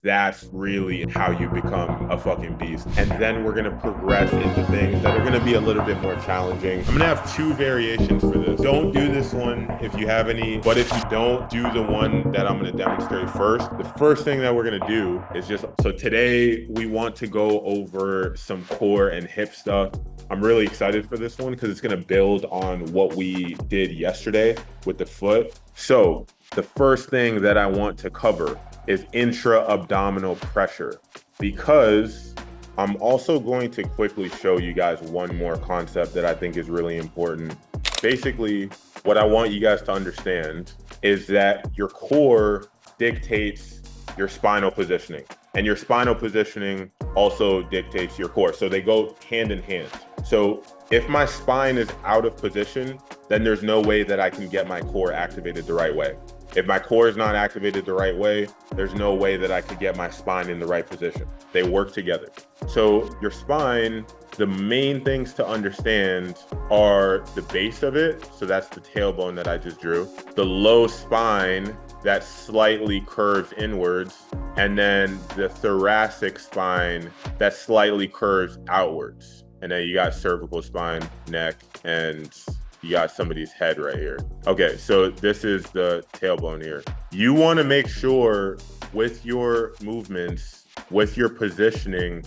That's really how you become a fucking beast. And then we're gonna progress into things that are gonna be a little bit more challenging. I'm gonna have two variations for this. Don't do this one if you have any, but if you don't, do the one that I'm gonna demonstrate first. The first thing that we're gonna do is so today we want to go over some core and hip stuff. I'm really excited for this one because it's gonna build on what we did yesterday with the foot. So the first thing that I want to cover is intra-abdominal pressure, because I'm also going to quickly show you guys one more concept that I think is really important. Basically, what I want you guys to understand is that your core dictates your spinal positioning, and your spinal positioning also dictates your core. So they go hand in hand. So if my spine is out of position, then there's no way that I can get my core activated the right way. If my core is not activated the right way, there's no way that I could get my spine in the right position. They work together. So your spine, the main things to understand are the base of it. So that's the tailbone that I just drew. The low spine that slightly curves inwards, and then the thoracic spine that slightly curves outwards. And then you got cervical spine, neck, and you got somebody's head right here. Okay, so this is the tailbone here. You want to make sure with your movements, with your positioning,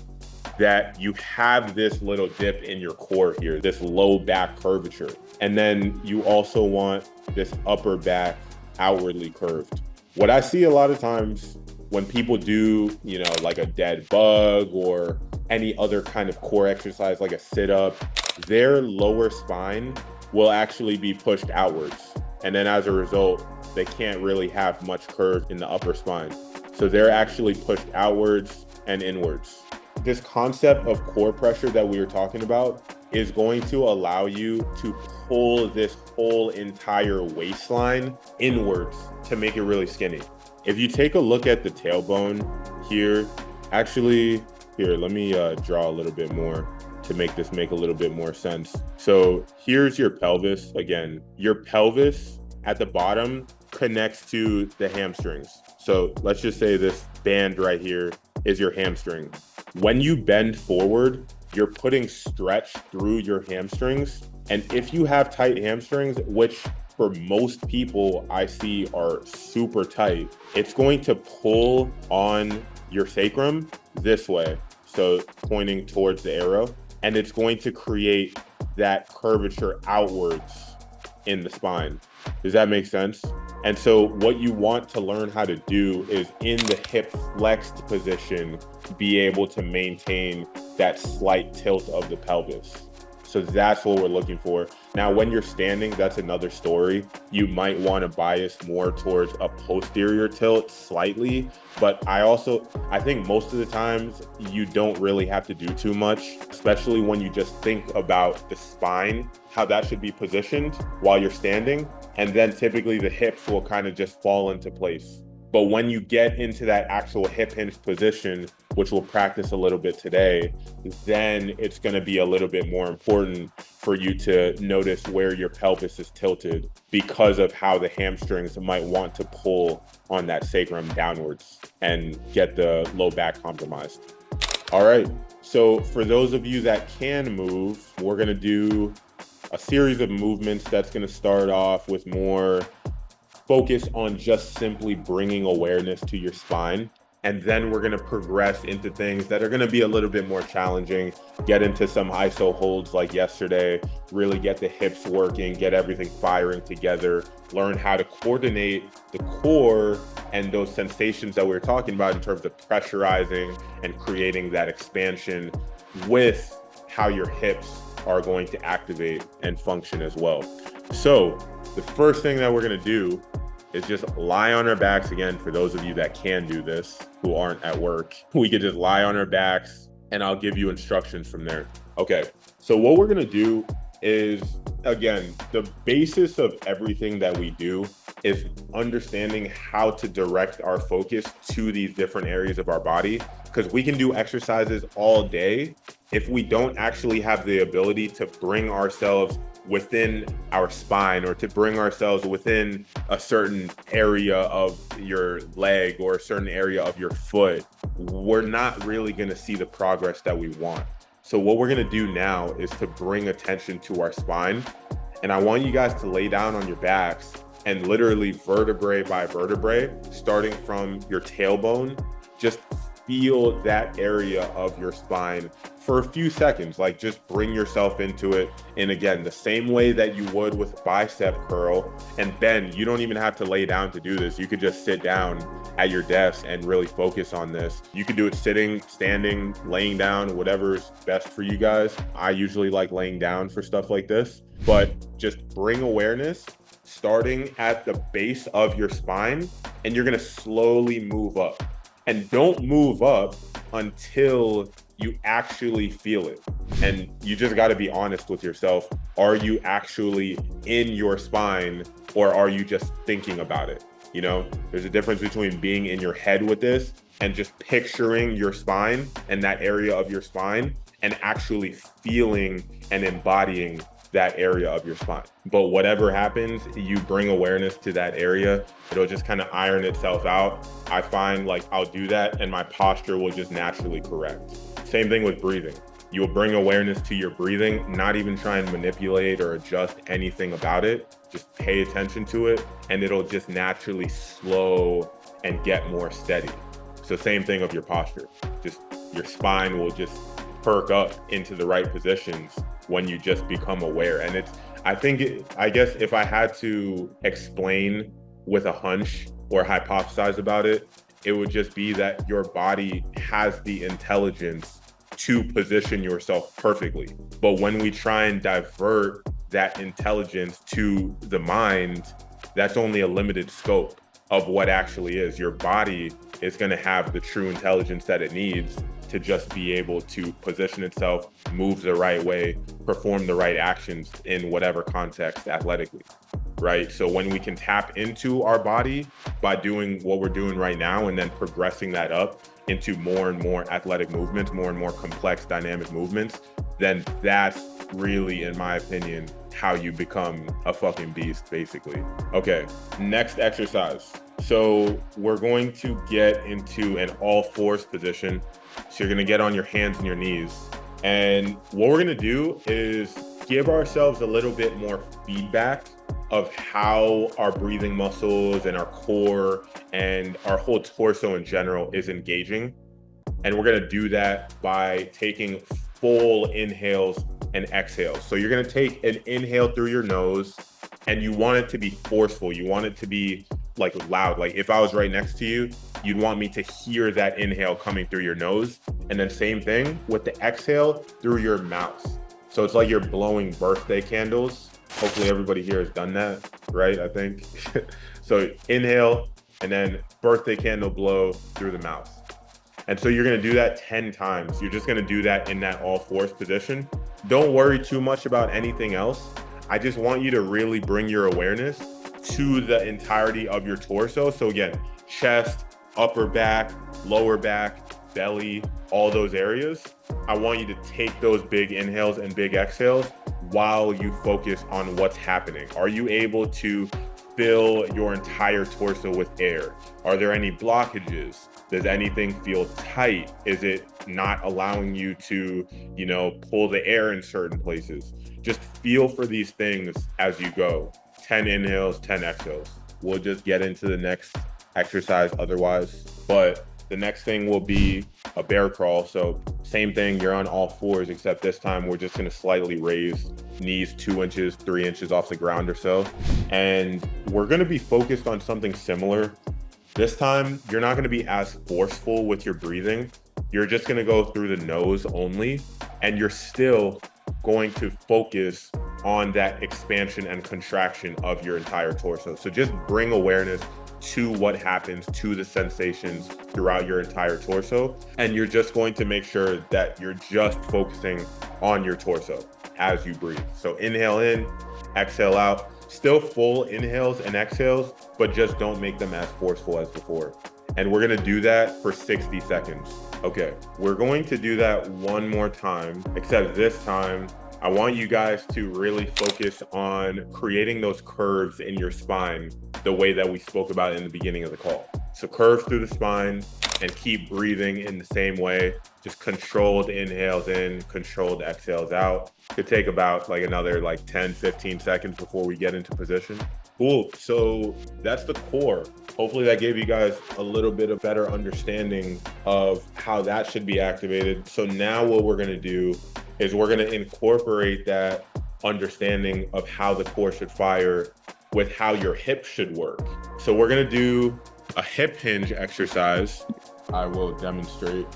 that you have this little dip in your core here, this low back curvature. And then you also want this upper back outwardly curved. What I see a lot of times when people do, like a dead bug or any other kind of core exercise, like a sit-up, their lower spine will actually be pushed outwards. And then as a result, they can't really have much curve in the upper spine. So they're actually pushed outwards and inwards. This concept of core pressure that we were talking about is going to allow you to pull this whole entire waistline inwards to make it really skinny. If you take a look at the tailbone here, actually, here, let me draw a little bit more to make this make a little bit more sense. So here's your pelvis. Again, your pelvis at the bottom connects to the hamstrings. So let's just say this band right here is your hamstring. When you bend forward, you're putting stretch through your hamstrings. And if you have tight hamstrings, which for most people I see are super tight, it's going to pull on your sacrum this way. So pointing towards the arrow. And it's going to create that curvature outwards in the spine. Does that make sense? And so what you want to learn how to do is in the hip flexed position, be able to maintain that slight tilt of the pelvis. So that's what we're looking for. Now, when you're standing, that's another story. You might want to bias more towards a posterior tilt slightly, but I think most of the times you don't really have to do too much, especially when you just think about the spine, how that should be positioned while you're standing. And then typically the hips will kind of just fall into place. But when you get into that actual hip hinge position, which we'll practice a little bit today, then it's going to be a little bit more important for you to notice where your pelvis is tilted because of how the hamstrings might want to pull on that sacrum downwards and get the low back compromised. All right. So for those of you that can move, we're going to do a series of movements that's going to start off with more focus on just simply bringing awareness to your spine. And then we're going to progress into things that are going to be a little bit more challenging, get into some iso holds like yesterday, really get the hips working, get everything firing together, learn how to coordinate the core and those sensations that we were talking about in terms of pressurizing and creating that expansion with how your hips are going to activate and function as well. So the first thing that we're going to do is just lie on our backs again. For those of you that can do this, who aren't at work, we could just lie on our backs and I'll give you instructions from there. Okay, so what we're gonna do is, again, the basis of everything that we do is understanding how to direct our focus to these different areas of our body, because we can do exercises all day. If we don't actually have the ability to bring ourselves within our spine, or to bring ourselves within a certain area of your leg or a certain area of your foot, we're not really going to see the progress that we want. So what we're going to do now is to bring attention to our spine. And I want you guys to lay down on your backs and literally vertebrae by vertebrae, starting from your tailbone, just feel that area of your spine for a few seconds. Like, just bring yourself into it. And again, the same way that you would with bicep curl. And Ben, you don't even have to lay down to do this. You could just sit down at your desk and really focus on this. You could do it sitting, standing, laying down, whatever's best for you guys. I usually like laying down for stuff like this, but just bring awareness starting at the base of your spine, and you're gonna slowly move up. And don't move up until you actually feel it. And you just got to be honest with yourself. Are you actually in your spine, or are you just thinking about it? You know, there's a difference between being in your head with this and just picturing your spine and that area of your spine, and actually feeling and embodying that area of your spine. But whatever happens, you bring awareness to that area, it'll just kind of iron itself out. I find like I'll do that and my posture will just naturally correct. Same thing with breathing. You'll bring awareness to your breathing, not even try and manipulate or adjust anything about it. Just pay attention to it, and it'll just naturally slow and get more steady. So same thing of your posture. Just your spine will just perk up into the right positions when you just become aware. And it's, I guess if I had to explain with a hunch or hypothesize about it, it would just be that your body has the intelligence to position yourself perfectly. But when we try and divert that intelligence to the mind, that's only a limited scope of what actually is. Your body is going to have the true intelligence that it needs to just be able to position itself, move the right way, perform the right actions in whatever context athletically, right? So when we can tap into our body by doing what we're doing right now, and then progressing that up into more and more athletic movements, more and more complex dynamic movements, then that's really, in my opinion, how you become a fucking beast, basically. Okay, next exercise. So we're going to get into an all fours position. So you're gonna get on your hands and your knees. And what we're gonna do is give ourselves a little bit more feedback of how our breathing muscles and our core and our whole torso in general is engaging. And we're gonna do that by taking full inhales and exhales. So you're gonna take an inhale through your nose, and you want it to be forceful. You want it to be like loud. Like if I was right next to you, you'd want me to hear that inhale coming through your nose. And then same thing with the exhale through your mouth. So it's like you're blowing birthday candles. Hopefully everybody here has done that, right? I think. So inhale and then birthday candle blow through the mouth. And so you're gonna do that 10 times. You're just gonna do that in that all fours position. Don't worry too much about anything else. I just want you to really bring your awareness to the entirety of your torso. So again, chest, upper back, lower back, belly, all those areas. I want you to take those big inhales and big exhales while you focus on what's happening. Are you able to fill your entire torso with air? Are there any blockages? Does anything feel tight? Is it not allowing you to, pull the air in certain places? Just feel for these things as you go. 10 inhales, 10 exhales. We'll just get into the next exercise otherwise. But the next thing will be a bear crawl. So same thing, you're on all fours, except this time we're just gonna slightly raise knees 2 inches, 3 inches off the ground or so. And we're gonna be focused on something similar. This time, you're not gonna be as forceful with your breathing. You're just gonna go through the nose only, and you're still going to focus on that expansion and contraction of your entire torso. So just bring awareness to what happens, to the sensations throughout your entire torso. And you're just going to make sure that you're just focusing on your torso as you breathe. So inhale in, exhale out, still full inhales and exhales, but just don't make them as forceful as before. And we're gonna do that for 60 seconds. Okay, we're going to do that one more time, except this time, I want you guys to really focus on creating those curves in your spine the way that we spoke about in the beginning of the call. So curves through the spine and keep breathing in the same way. Just controlled inhales in, controlled exhales out. Could take about like another 10, 15 seconds before we get into position. Cool, so that's the core. Hopefully that gave you guys a little bit of better understanding of how that should be activated. So now what we're gonna do is we're gonna incorporate that understanding of how the core should fire with how your hips should work. So we're gonna do a hip hinge exercise. I will demonstrate.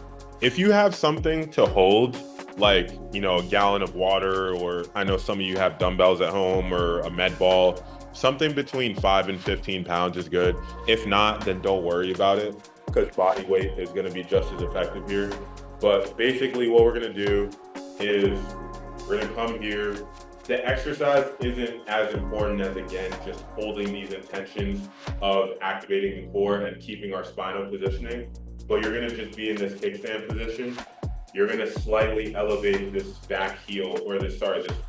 If you have something to hold, like, a gallon of water, or I know some of you have dumbbells at home or a med ball, something between 5 and 15 pounds is good. If not, then don't worry about it, because body weight is gonna be just as effective here. But basically what we're gonna do is we're gonna come here. The exercise isn't as important as, again, just holding these intentions of activating the core and keeping our spinal positioning. But you're gonna just be in this kickstand position. You're gonna slightly elevate this back heel, or this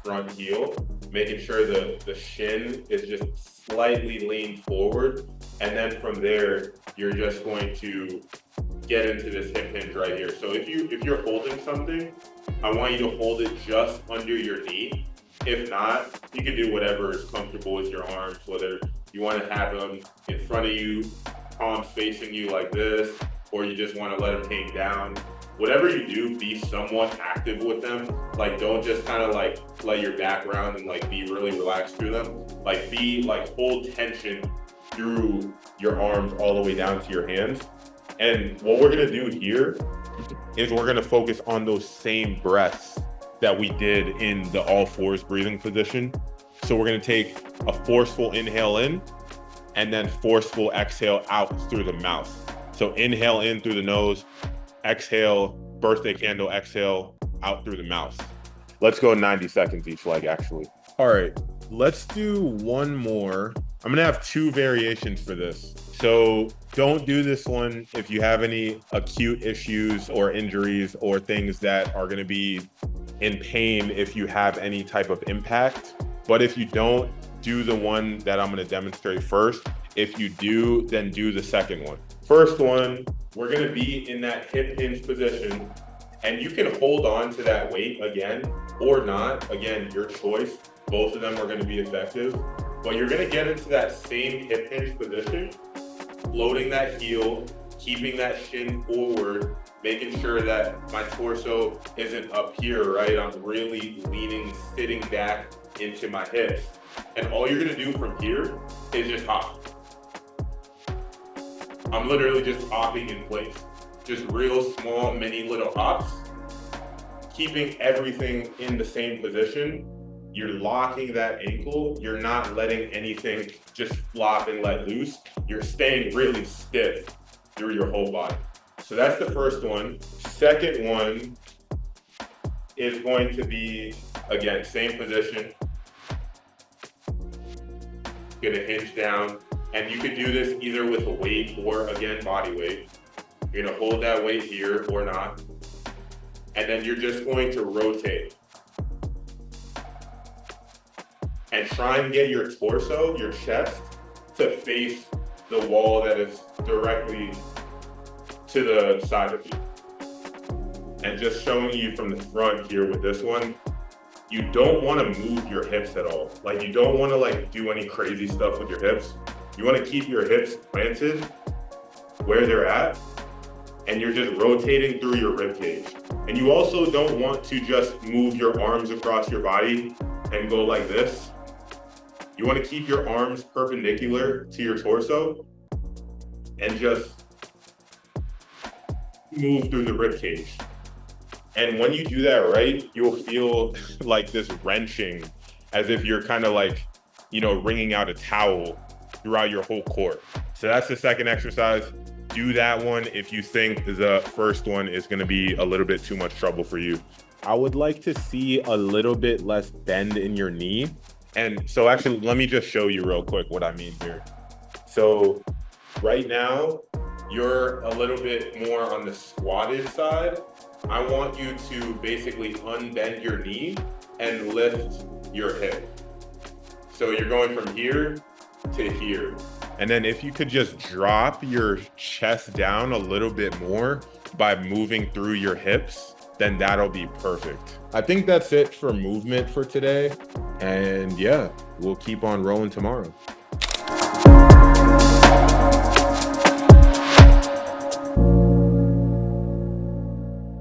front heel, making sure the shin is just slightly leaned forward. And then from there, you're just going to get into this hip hinge right here. So if you're holding something, I want you to hold it just under your knee. If not, you can do whatever is comfortable with your arms, whether you want to have them in front of you, palms facing you like this, or you just want to let them hang down. Whatever you do, be somewhat active with them. Don't just kind of let your back round and be really relaxed through them. Hold tension through your arms all the way down to your hands. And what we're gonna do here is we're gonna focus on those same breaths that we did in the all fours breathing position. So we're gonna take a forceful inhale in and then forceful exhale out through the mouth. So inhale in through the nose, exhale, birthday candle exhale out through the mouth. Let's go 90 seconds each leg, actually. All right, let's do one more. I'm gonna have 2 variations for this. So don't do this one if you have any acute issues or injuries or things that are gonna be in pain if you have any type of impact. But if you don't, do the one that I'm gonna demonstrate first. If you do, then do the second one. First one, we're gonna be in that hip hinge position, and you can hold on to that weight again or not. Again, your choice. Both of them are gonna be effective. But you're gonna get into that same hip hinge position, floating that heel, keeping that shin forward, making sure that my torso isn't up here, right? I'm really leaning, sitting back into my hips. And all you're gonna do from here is just hop. I'm literally just hopping in place. Just real small, mini little hops, keeping everything in the same position. You're locking that ankle. You're not letting anything just flop and let loose. You're staying really stiff through your whole body. So that's the first one. Second one is going to be, again, same position. Gonna hinge down. And you could do this either with a weight or, again, body weight. You're gonna hold that weight here or not. And then you're just going to rotate. And try and get your torso, your chest, to face the wall that is directly to the side of you. And just showing you from the front here with this one, you don't want to move your hips at all. You don't want to do any crazy stuff with your hips. You want to keep your hips planted where they're at, and you're just rotating through your rib cage. And you also don't want to just move your arms across your body and go like this. You want to keep your arms perpendicular to your torso and just move through the rib cage. And when you do that right, you'll feel this wrenching, as if you're kind of wringing out a towel throughout your whole core. So that's the second exercise. Do that one if you think the first one is going to be a little bit too much trouble for you. I would like to see a little bit less bend in your knee. And so actually, let me just show you real quick what I mean here. So right now, you're a little bit more on the squatted side, I want you to basically unbend your knee and lift your hip. So you're going from here to here. And then if you could just drop your chest down a little bit more by moving through your hips, then that'll be perfect. I think that's it for movement for today. And yeah, we'll keep on rolling tomorrow.